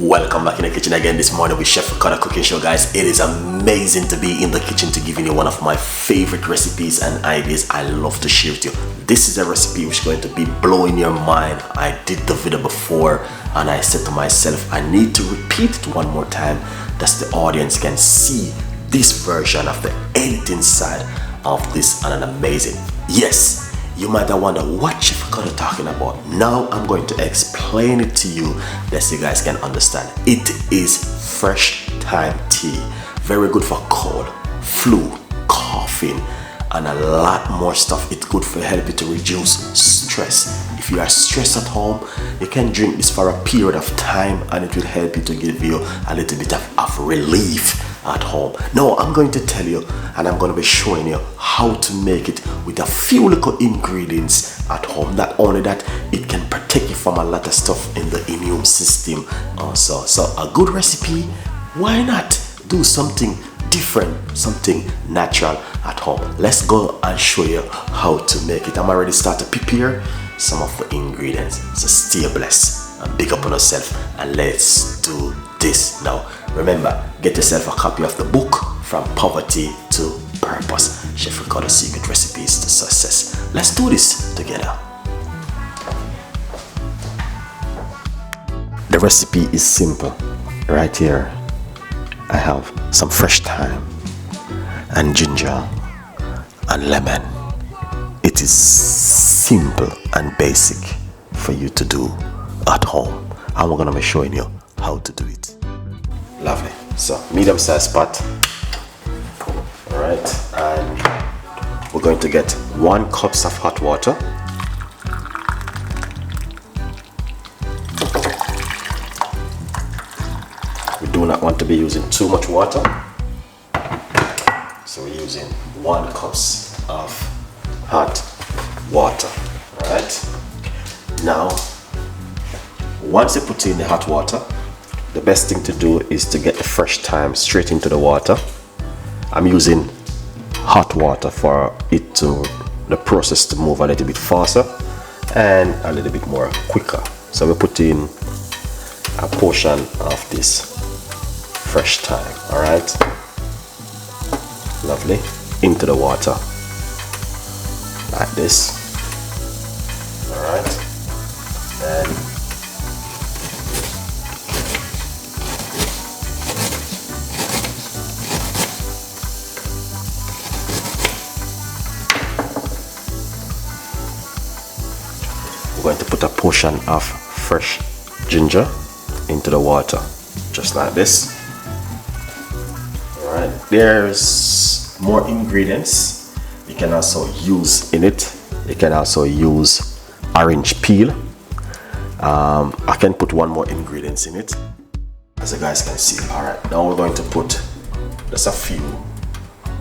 Welcome back in the kitchen again this morning with Chef Ricardo Cooking Show, guys. It is amazing to be in the kitchen to giving you one of my favorite recipes and ideas I love to share with you. This is a recipe which is going to be blowing your mind. I did the video before and I said to myself, I need to repeat it one more time that the audience can see this version of the editing side of this, and an amazing. Yes, you might have wondered what Chef Ricardo talking about. Now I'm going to explain it to you that you guys can understand. It is fresh thyme tea. Very good for cold, flu, coughing, and a lot more stuff. It's good for help you to reduce stress. If you are stressed at home, you can drink this for a period of time and it will help you to give you a little bit of relief at home. Now I'm going to tell you and I'm going to be showing you how to make it with a few little ingredients at home. Not only that, it can protect you from a lot of stuff in the immune system also. So a good recipe, why not do something different, something natural at home? Let's go and show you how to make it. I'm already started to prepare some of the ingredients, so stay blessed and big up on yourself and let's do this now. Remember, get yourself a copy of the book From Poverty to Purpose, Chef Ricardo's Secret Recipes to Success. Let's do this together. The recipe is simple. Right here I have some fresh thyme and ginger and lemon. It is simple and basic for you to do at home, and we're going to be showing you how to do it. Lovely. So medium sized pot. All right, and we're going to get 1 cup of hot water. We do not want to be using too much water, so we're using 1 cup of hot water. All right, now once you put in the hot water, the best thing to do is to get the fresh thyme straight into the water. I'm using hot water for it to, the process to move a little bit faster and a little bit more quicker. So we put in a portion of this fresh thyme, all right, lovely, into the water like this. All right, and we're going to put a portion of fresh ginger into the water, just like this. All right, there's more ingredients you can also use in it. You can also use orange peel. I can put 1 more ingredient in it, as you guys can see. All right, now we're going to put just a few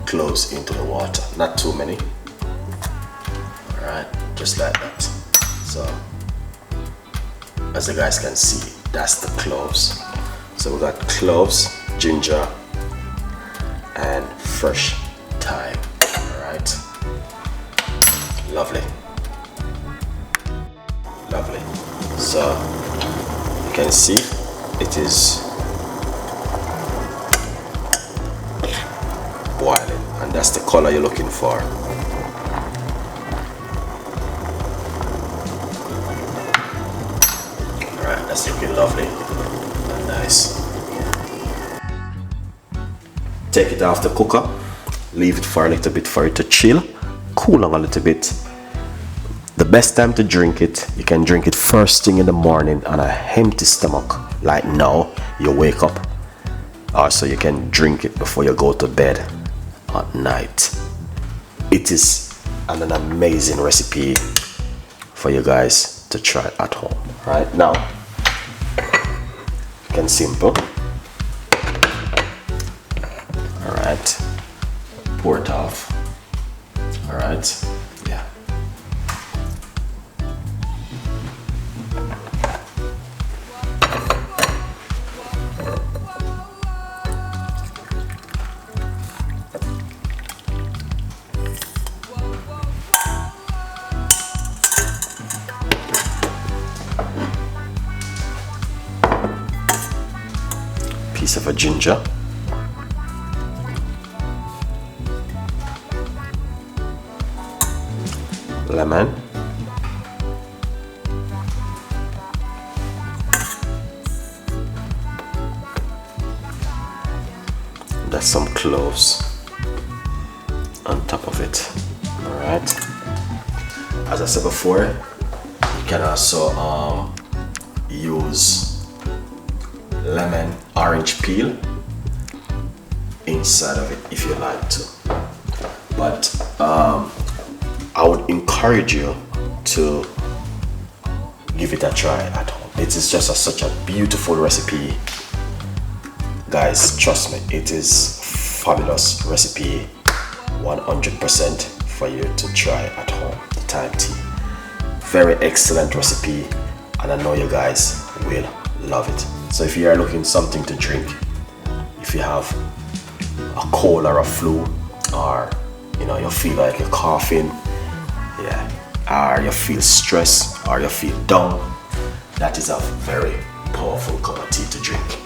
cloves into the water, not too many. All right, just like that. So as you guys can see, that's the cloves. So we got cloves, ginger, and fresh thyme. All right, lovely, lovely. So you can see it is boiling, and that's the color you're looking for. That's looking lovely and nice. Take it off the cooker, leave it for a little bit for it to chill, cool down a little bit. The best time to drink it, you can drink it first thing in the morning on an empty stomach, like now you wake up. Also, you can drink it before you go to bed at night. It is an amazing recipe for you guys to try at home. Right now, and simple. All right, pour it off. All right, yeah. piece of a ginger, lemon, that's some cloves on top of it. All right, as I said before, you can also use lemon orange peel inside of it if you like to, but I would encourage you to give it a try at home. It is just such a beautiful recipe, guys. Trust me, it is fabulous recipe, 100% for you to try at home. The thyme tea, very excellent recipe, and I know you guys will love it. So if you are looking something to drink, if you have a cold or a flu, or you feel like you're coughing, or you feel stressed, or you feel down, that is a very powerful cup of tea to drink.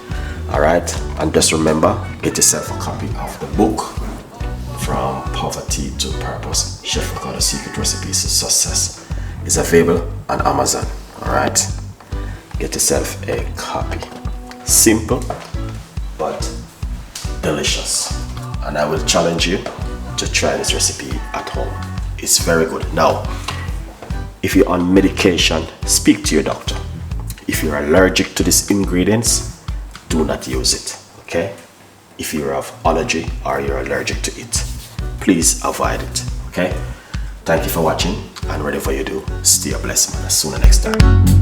All right, and just remember, get yourself a copy of the book, From Poverty to Purpose, Chef Ricardo Secret Recipes to Success. It's available on Amazon. All right, get yourself a copy. Simple but delicious, and I will challenge you to try this recipe at home. It's very good. Now, if you're on medication, speak to your doctor. If you're allergic to these ingredients, do not use it, okay? If you have allergy or you're allergic to it, please avoid it, okay? Thank you for watching, and whatever you do, stay blessed, man. See you next time.